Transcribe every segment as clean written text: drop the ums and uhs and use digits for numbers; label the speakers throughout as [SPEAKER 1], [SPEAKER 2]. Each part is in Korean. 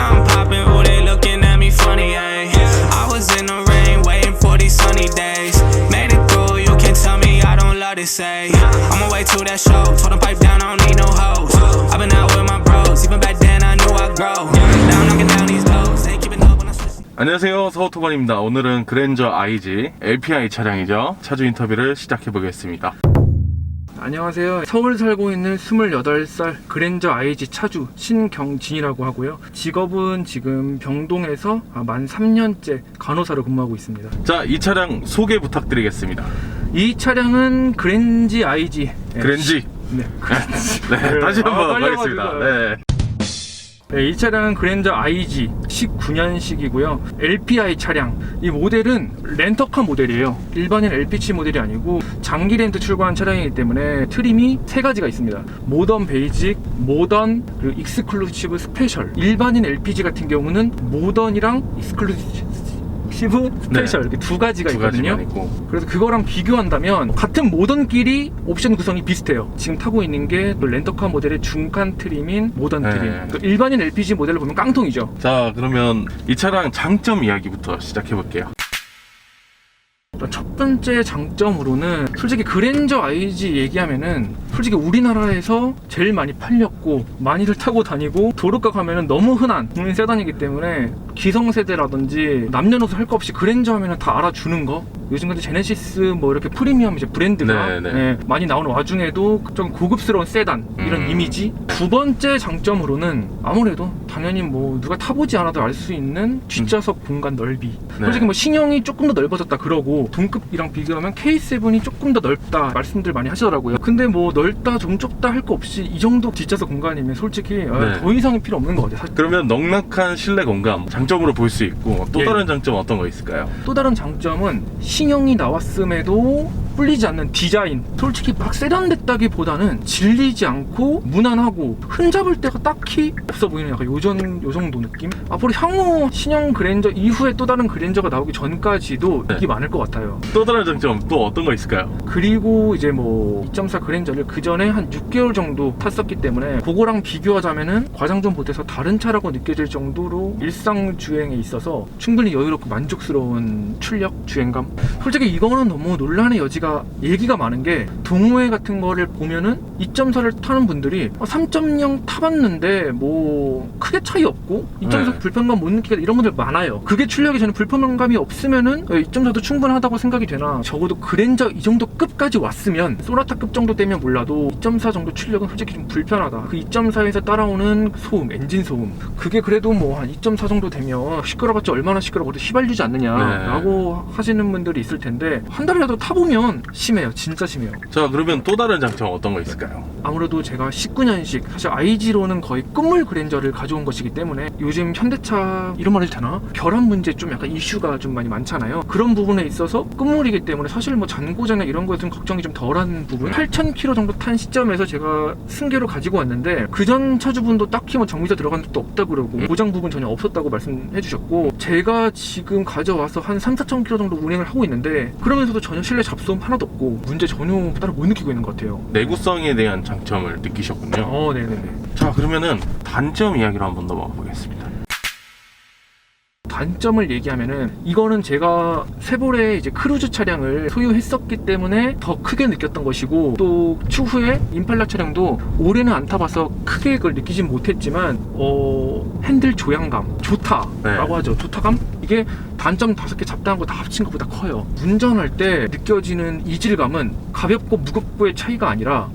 [SPEAKER 1] Now I'm popping, ooh, they looking at me funny, ayy. I was in the rain, waiting for these sunny days. Made it through, you can tell me I don't love to say. On my way to that show, told them pipe down, I don't need no hoes. I've been out with my bros, even back then I knew I'd grow. Now I'm knocking down these doors, they keeping up when I switch.
[SPEAKER 2] 안녕하세요, 서우토건입니다. 오늘은 그랜저 IG LPI 차량이죠. 차주 인터뷰를 시작해 보겠습니다.
[SPEAKER 3] 안녕하세요. 서울 살고 있는 28살 그랜저 IG 차주 신경진이라고 하고요. 직업은 지금 병동에서 만 3년째 간호사로 근무하고 있습니다.
[SPEAKER 2] 자, 이 차량 소개 부탁드리겠습니다.
[SPEAKER 3] 이 차량은 그랜지 IG.
[SPEAKER 2] 그랜지.
[SPEAKER 3] 네, 그랜지.
[SPEAKER 2] 네, 다시 한번
[SPEAKER 3] 빨리
[SPEAKER 2] 가겠습니다.
[SPEAKER 3] 해가지고요.
[SPEAKER 2] 네.
[SPEAKER 3] 네, 이 차량은 그랜저 IG 19년식이고요. LPI 차량. 이 모델은 렌터카 모델이에요. 일반인 LPG 모델이 아니고 장기 렌트 출고한 차량이기 때문에 트림이 3가지가 있습니다. 모던 베이직, 모던, 그리고 익스클루시브 스페셜. 일반인 LPG 같은 경우는 모던이랑 익스클루시브 스페셜, 이렇게 2가지가 있거든요. 그래서 그거랑 비교한다면 같은 모던끼리 옵션 구성이 비슷해요. 지금 타고 있는 게 렌터카 모델의 중간 트림인 모던 트림. 그러니까 일반인 LPG 모델을 보면 깡통이죠.
[SPEAKER 2] 자, 그러면 이 차량 장점 이야기부터 시작해 볼게요.
[SPEAKER 3] 첫 번째 장점으로는 솔직히 그랜저 IG 얘기하면은 솔직히 우리나라에서 제일 많이 팔렸고 많이들 타고 다니고 도로가 가면은 너무 흔한 세단이기 때문에 기성세대라든지 남녀노소 할 거 없이 그랜저 하면은 다 알아주는 거. 요즘 같은 제네시스 뭐 이렇게 프리미엄 이제 브랜드가 많이 나오는 와중에도 좀 고급스러운 세단 이런 이미지. 두 번째 장점으로는 아무래도 당연히 뭐 누가 타보지 않아도 알 수 있는 뒷좌석 공간 넓이. 솔직히 뭐 신형이 조금 더 넓어졌다 그러고 동급이랑 비교하면 K7이 조금 더 넓다 말씀들 많이 하시더라고요. 근데 뭐 넓다 좀 좁다 할 거 없이 이 정도 뒷좌석 공간이면 솔직히 더 이상이 필요 없는 거 같아요. 사실.
[SPEAKER 2] 그러면 넉넉한 실내 공간 장점으로 볼 수 있고 또 다른 장점 어떤 거 있을까요?
[SPEAKER 3] 또 다른 장점은 신형이 나왔음에도 뿔리지 않는 디자인. 솔직히 막 세련됐다기보다는 질리지 않고 무난하고 흠잡을 데가 딱히 없어 보이는 약간 요 정도 느낌? 앞으로 향후 신형 그랜저 이후에 또 다른 그랜저가 나오기 전까지도 인기 많을 것 같아요.
[SPEAKER 2] 또 다른 장점 또 어떤 거 있을까요? 그리고
[SPEAKER 3] 이제 뭐 2.4 그랜저를 그 전에 한 6개월 정도 탔었기 때문에 그거랑 비교하자면은 과장 좀 못해서 다른 차라고 느껴질 정도로 일상 주행에 있어서 충분히 여유롭고 만족스러운 출력, 주행감. 솔직히 이거는 너무 논란의 여지가 얘기가 많은 게 동호회 같은 거를 보면은 2.4를 타는 분들이 3.0 타봤는데 뭐 크게 차이 없고 2.4 불편감 못 느끼겠다 이런 분들 많아요. 그게 출력이 저는 불편감이 없으면은 2.4도 충분하다고 생각이 되나, 적어도 그랜저 이 정도 급까지 왔으면 소나타급 정도 되면 몰라도 2.4 정도 출력은 솔직히 좀 불편하다. 그 2.4에서 따라오는 소음, 엔진 소음, 그게 그래도 뭐 한 2.4 정도 되면 시끄러봤자 얼마나 시끄러워도 휘발유지 않느냐라고 하시는 분들이 있을 텐데 한 달이라도 타보면 심해요. 진짜 심해요.
[SPEAKER 2] 자, 그러면 또 다른 장점 어떤 거 있을까요?
[SPEAKER 3] 아무래도 제가 19년식, 사실 IG로는 거의 끝물 그랜저를 가져온 것이기 때문에 요즘 현대차 이런 말 해도 되나? 결함 문제 좀 약간 이슈가 좀 많이 많잖아요. 그런 부분에 있어서 끝물이기 때문에 사실 뭐 잔고장이나 이런 거에 좀 걱정이 좀 덜한 부분. 8,000km 정도 탄 시점에서 제가 승계로 가지고 왔는데 그전 차주분도 딱히 뭐 정비사 들어간 적도 없다 그러고 고장 부분 전혀 없었다고 말씀해 주셨고, 제가 지금 가져와서 한 3,4,000km 정도 운행을 하고 있는데 그러면서도 전혀 실내 잡소음 하나도 없고 문제 전혀 따로 못 느끼고 있는 것 같아요.
[SPEAKER 2] 내구성에 대한 장점을 느끼셨군요.
[SPEAKER 3] 네네네.
[SPEAKER 2] 자, 그러면은 단점 이야기로 한번 넘어가 보겠습니다.
[SPEAKER 3] 단점을 얘기하면은 이거는 제가 세보레 이제 크루즈 차량을 소유했었기 때문에 더 크게 느꼈던 것이고, 또 추후에 임팔라 차량도 올해는 안 타봐서 크게 그걸 느끼진 못했지만 핸들 조향감 좋다라고 하죠. 좋다감? 이게 단점 5개 잡다한 거 다 합친 것보다 커요. 운전할 때 느껴지는 이질감은 가볍고 무겁고의 차이가 아니라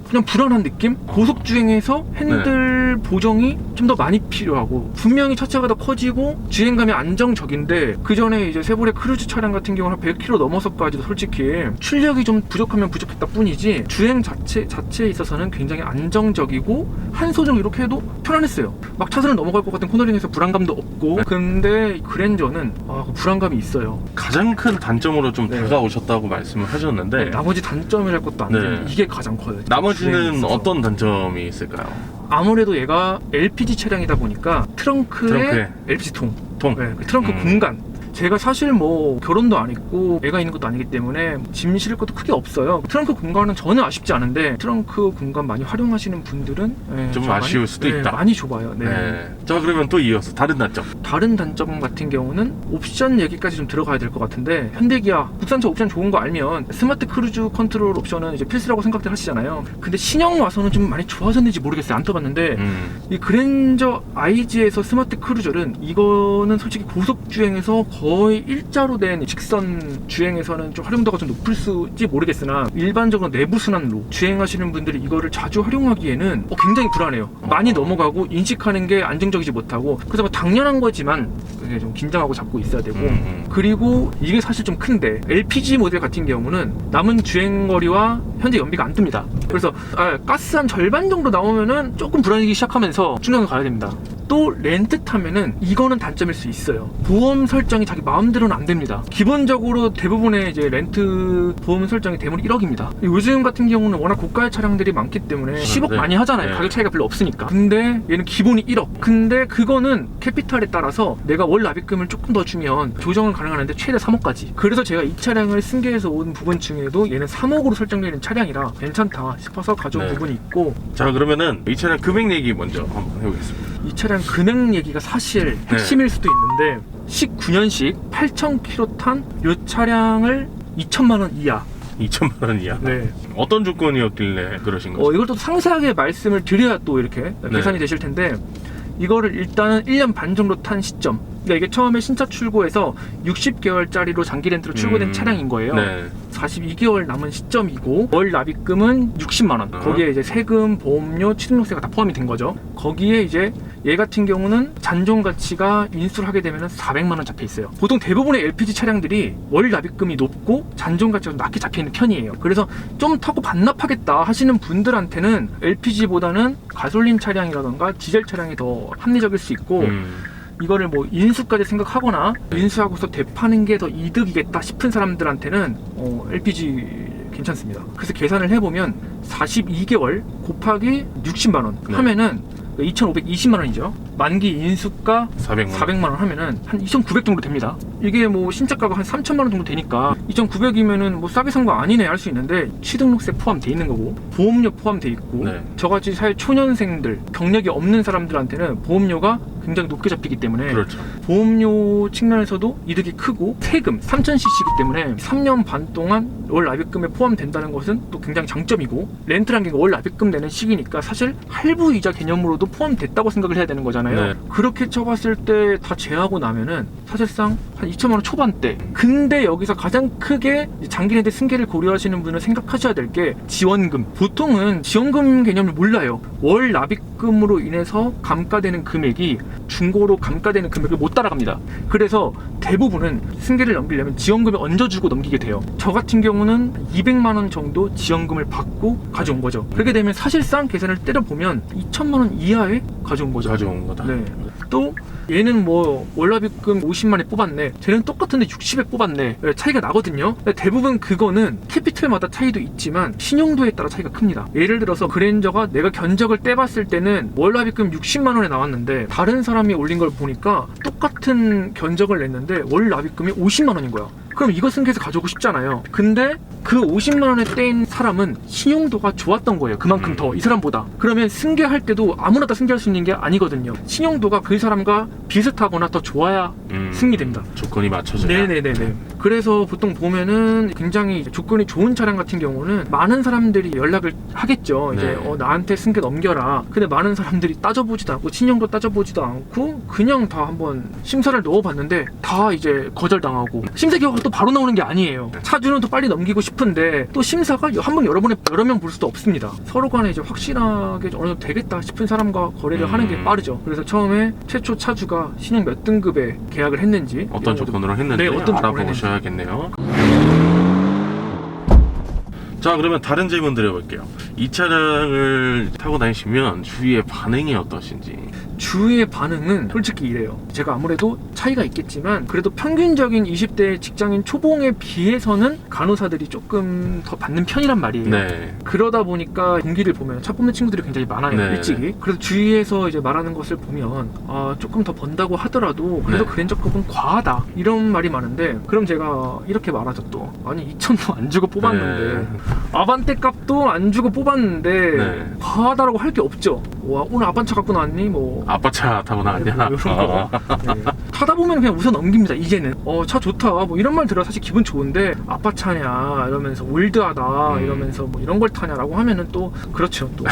[SPEAKER 3] 그냥 불안한 느낌? 고속주행에서 핸들 보정이 좀 더 많이 필요하고, 분명히 차체가 더 커지고 주행감이 안정적인데 그 전에 이제 세보레 크루즈 차량 같은 경우는 100km 넘어서까지도 솔직히 출력이 좀 부족하면 부족했다 뿐이지 주행 자체에 있어서는 굉장히 안정적이고 한 소정 이렇게 해도 편안했어요. 막 차선을 넘어갈 것 같은 코너링에서 불안감도 없고. 근데 그랜저는 그 불안감이 있어요.
[SPEAKER 2] 가장 큰 단점으로 좀 다가오셨다고 말씀을 하셨는데
[SPEAKER 3] 나머지 단점이랄 것도 안 되는 이게 가장 커요.
[SPEAKER 2] 나머지는 어떤 단점이 있을까요?
[SPEAKER 3] 아무래도 얘가 LPG 차량이다 보니까 트렁크에 LPG 통. 트렁크 공간. 제가 사실 뭐 결혼도 안 했고 애가 있는 것도 아니기 때문에 짐 실을 것도 크게 없어요. 트렁크 공간은 전혀 아쉽지 않은데 트렁크 공간 많이 활용하시는 분들은
[SPEAKER 2] 좀 아쉬울 수도 있다.
[SPEAKER 3] 많이 좁아요. 네.
[SPEAKER 2] 네. 자, 그러면 또 이어서 다른 단점.
[SPEAKER 3] 다른 단점 같은 경우는 옵션 얘기까지 좀 들어가야 될 것 같은데, 현대기아 국산차 옵션 좋은 거 알면 스마트 크루즈 컨트롤 옵션은 이제 필수라고 생각들 하시잖아요. 근데 신형 와서는 좀 많이 좋아졌는지 모르겠어요. 안 타봤는데 이 그랜저 IG에서 스마트 크루저는 이거는 솔직히 고속 주행에서 거의 일자로 된 직선 주행에서는 좀 활용도가 좀 높을지 모르겠으나 일반적으로 내부 순환로 주행하시는 분들이 이거를 자주 활용하기에는 굉장히 불안해요. 많이 넘어가고 인식하는 게 안정적이지 못하고, 그래서 뭐 당연한 거지만 그게 좀 긴장하고 잡고 있어야 되고, 그리고 이게 사실 좀 큰데 LPG 모델 같은 경우는 남은 주행거리와 현재 연비가 안 뜹니다. 그래서 가스 한 절반 정도 나오면은 조금 불안해지기 시작하면서 충전을 가야 됩니다. 또 렌트 타면은 이거는 단점일 수 있어요. 보험 설정이 자기 마음대로는 안 됩니다. 기본적으로 대부분의 이제 렌트 보험 설정이 대부분 1억입니다. 요즘 같은 경우는 워낙 고가의 차량들이 많기 때문에 10억 많이 하잖아요. 가격 차이가 별로 없으니까. 근데 얘는 기본이 1억. 근데 그거는 캐피탈에 따라서 내가 월 납입금을 조금 더 주면 조정을 가능하는데 최대 3억까지. 그래서 제가 이 차량을 승계해서 온 부분 중에도 얘는 3억으로 설정되는 차량이라 괜찮다 싶어서 가져온 부분이 있고.
[SPEAKER 2] 자, 그러면은 이 차량 금액 얘기 먼저 한번 해보겠습니다.
[SPEAKER 3] 이 차량 금액 얘기가 사실 핵심일 수도 있는데 19년식 8,000km 탄 이 차량을 2천만 원 이하.
[SPEAKER 2] 2천만 원 이하.
[SPEAKER 3] 네.
[SPEAKER 2] 어떤 조건이었길래 그러신 거죠?
[SPEAKER 3] 이걸 또 상세하게 말씀을 드려야 또 이렇게 계산이 되실 텐데, 이거를 일단은 1년 반 정도 탄 시점, 그러니까 이게 처음에 신차 출고해서 60개월짜리로 장기 렌트로 출고된 차량인 거예요. 42개월 남은 시점이고 월 납입금은 60만 원. 거기에 이제 세금, 보험료, 취등록세가 다 포함이 된 거죠. 거기에 이제 얘 같은 경우는 잔존 가치가 인수를 하게 되면 400만 원 잡혀 있어요. 보통 대부분의 LPG 차량들이 월 납입금이 높고 잔존 가치가 낮게 잡혀 있는 편이에요. 그래서 좀 타고 반납하겠다 하시는 분들한테는 LPG보다는 가솔린 차량이라던가 디젤 차량이 더 합리적일 수 있고, 이거를 뭐 인수까지 생각하거나 인수하고서 되파는 게 더 이득이겠다 싶은 사람들한테는 LPG 괜찮습니다. 그래서 계산을 해보면 42개월 곱하기 60만 원 하면은 2,520만 원이죠. 만기 인수가 400만 원 하면은 한 2,900 정도 됩니다. 이게 뭐 신차가가 한 3,000만 원 정도 되니까 2,900이면은 뭐 싸게 산 거 아니네 할 수 있는데, 취등록세 포함돼 있는 거고 보험료 포함돼 있고, 저같이 사회 초년생들, 경력이 없는 사람들한테는 보험료가 굉장히 높게 잡히기 때문에 보험료 측면에서도 이득이 크고, 세금 3,000cc이기 때문에 3년 반 동안 월 납입금에 포함된다는 것은 또 굉장히 장점이고, 렌트란 게 월 납입금 내는 시기니까 사실 할부 이자 개념으로도 포함됐다고 생각을 해야 되는 거잖아요. 그렇게 쳐봤을 때 다 제하고 나면은 사실상 한 2천만 원 초반대. 근데 여기서 가장 크게 장기 렌트 승계를 고려하시는 분은 생각하셔야 될 게 지원금. 보통은 지원금 개념을 몰라요. 월 납입금으로 인해서 감가되는 금액이 중고로 감가되는 금액을 못 따라갑니다. 그래서 대부분은 승계를 넘기려면 지원금을 얹어주고 넘기게 돼요. 저 같은 경우는 200만 원 정도 지원금을 받고 가져온 거죠. 그렇게 되면 사실상 계산을 때려보면 2천만 원 이하에 가져온 거죠.
[SPEAKER 2] 가져온 거다.
[SPEAKER 3] 네. 또 얘는 뭐 월납입금 50만에 뽑았네, 쟤는 똑같은데 60에 뽑았네, 차이가 나거든요. 대부분 그거는 캐피털마다 차이도 있지만 신용도에 따라 차이가 큽니다. 예를 들어서 그랜저가 내가 견적을 떼봤을 때는 월납입금 60만 원에 나왔는데 다른 사람이 올린 걸 보니까 똑같은 견적을 냈는데 월납입금이 50만 원인 거야. 그럼 이거 승계해서 가져오고 싶잖아요. 근데 그 50만 원에 떼인 사람은 신용도가 좋았던 거예요. 그만큼 더 이 사람보다. 그러면 승계할 때도 아무나 다 승계할 수 있는 게 아니거든요. 신용도가 그 사람과 비슷하거나 더 좋아야 승리됩니다.
[SPEAKER 2] 조건이 맞춰져야.
[SPEAKER 3] 네네네네. 그래서 보통 보면은 굉장히 조건이 좋은 차량 같은 경우는 많은 사람들이 연락을 하겠죠. 이제 나한테 승계 넘겨라. 근데 많은 사람들이 따져보지도 않고 신용도 따져보지도 않고 그냥 다 한번 심사를 넣어봤는데 다 이제 거절당하고, 심사 결과가 또 바로 나오는 게 아니에요. 차주는 더 빨리 넘기고 싶은데 또 심사가 한 번 여러 명 볼 수도 없습니다. 서로 간에 이제 확실하게 어느 정도 되겠다 싶은 사람과 거래를 하는 게 빠르죠. 그래서 처음에 최초 차주가 신용 몇 등급에 계약을 했는지,
[SPEAKER 2] 어떤 조건으로 했는지
[SPEAKER 3] 어떤
[SPEAKER 2] 알아보셔야겠네요. 자, 그러면 다른 질문 드려볼게요. 이 차량을 타고 다니시면 주위의 반응이 어떠신지.
[SPEAKER 3] 주위의 반응은 솔직히 이래요. 제가 아무래도 차이가 있겠지만 그래도 평균적인 20대 직장인 초봉에 비해서는 간호사들이 조금 더 받는 편이란 말이에요.
[SPEAKER 2] 네.
[SPEAKER 3] 그러다 보니까 동기를 보면 차 뽑는 친구들이 굉장히 많아요.
[SPEAKER 2] 네.
[SPEAKER 3] 일찍이. 그래서 주위에서 이제 말하는 것을 보면 조금 더 번다고 하더라도 그래도
[SPEAKER 2] 네.
[SPEAKER 3] 그랜저급은 과하다 이런 말이 많은데, 그럼 제가 이렇게 말하죠. 또 아니 2천도 안 주고 뽑았는데 아반떼 값도 안 주고 뽑았는데
[SPEAKER 2] 네.
[SPEAKER 3] 과하다라고 할 게 없죠. 와, 오늘 아반차 갖고 나왔니? 뭐
[SPEAKER 2] 아빠 차 타고 나왔냐?
[SPEAKER 3] 이런 거. 네. 타다 보면 그냥 웃어 넘깁니다. 이제는 차 좋다 뭐 이런 말 들어 사실 기분 좋은데 아빠 차냐 이러면서 올드하다 이러면서 뭐 이런 걸 타냐라고 하면은 또 그렇죠. 또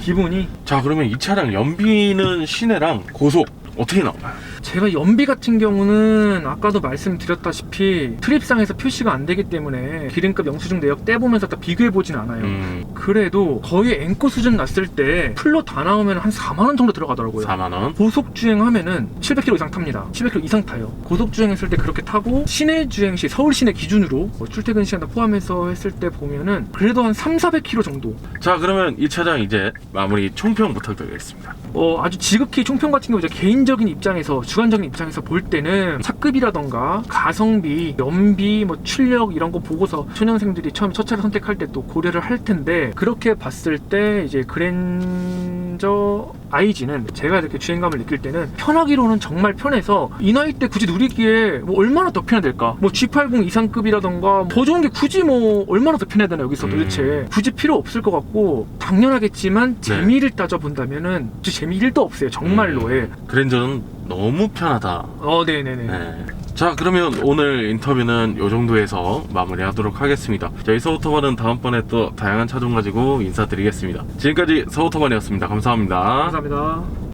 [SPEAKER 3] 기분이.
[SPEAKER 2] 자, 그러면 이 차량 연비는 시내랑 고속 어떻게 나오나요?
[SPEAKER 3] 제가 연비 같은 경우는 아까도 말씀드렸다시피 트립상에서 표시가 안 되기 때문에 기름값 영수증 내역 떼보면서 다 비교해보진 않아요. 그래도 거의 앵커 수준 났을 때 풀로 다 나오면 한 4만원 정도 들어가더라고요.
[SPEAKER 2] 4만원?
[SPEAKER 3] 고속주행하면은 700km 이상 탑니다. 700km 이상 타요. 고속주행했을 때 그렇게 타고 시내 주행 시 서울 시내 기준으로 출퇴근 시간 다 포함해서 했을 때 보면은 그래도 한 300-400km 정도.
[SPEAKER 2] 자, 그러면 이 차량 이제 마무리 총평 부탁드리겠습니다.
[SPEAKER 3] 아주 지극히 총평 같은 경우 이제 개인적인 입장에서, 주관적인 입장에서 볼 때는 차급이라던가 가성비, 연비, 뭐 출력 이런 거 보고서 초년생들이 처음에 첫 차를 선택할 때 또 고려를 할 텐데, 그렇게 봤을 때 이제 그랜저 IG는 제가 이렇게 주행감을 느낄 때는 편하기로는 정말 편해서 이 나이 때 굳이 누리기에 뭐 얼마나 더 편해야 될까? 뭐 G80 이상급이라던가 더 좋은 게 굳이 뭐 얼마나 더 편해야 되나 여기서 도대체. 굳이 필요 없을 것 같고, 당연하겠지만 재미를 따져본다면은 재미 1도 없어요. 정말로. 예.
[SPEAKER 2] 그랜저는 너무 편하다.
[SPEAKER 3] 네네네.
[SPEAKER 2] 네. 자, 그러면 오늘 인터뷰는 이 정도에서 마무리하도록 하겠습니다. 저희 서우터반은 다음번에 또 다양한 차종 가지고 인사드리겠습니다. 지금까지 서우터반이었습니다. 감사합니다.
[SPEAKER 3] 감사합니다.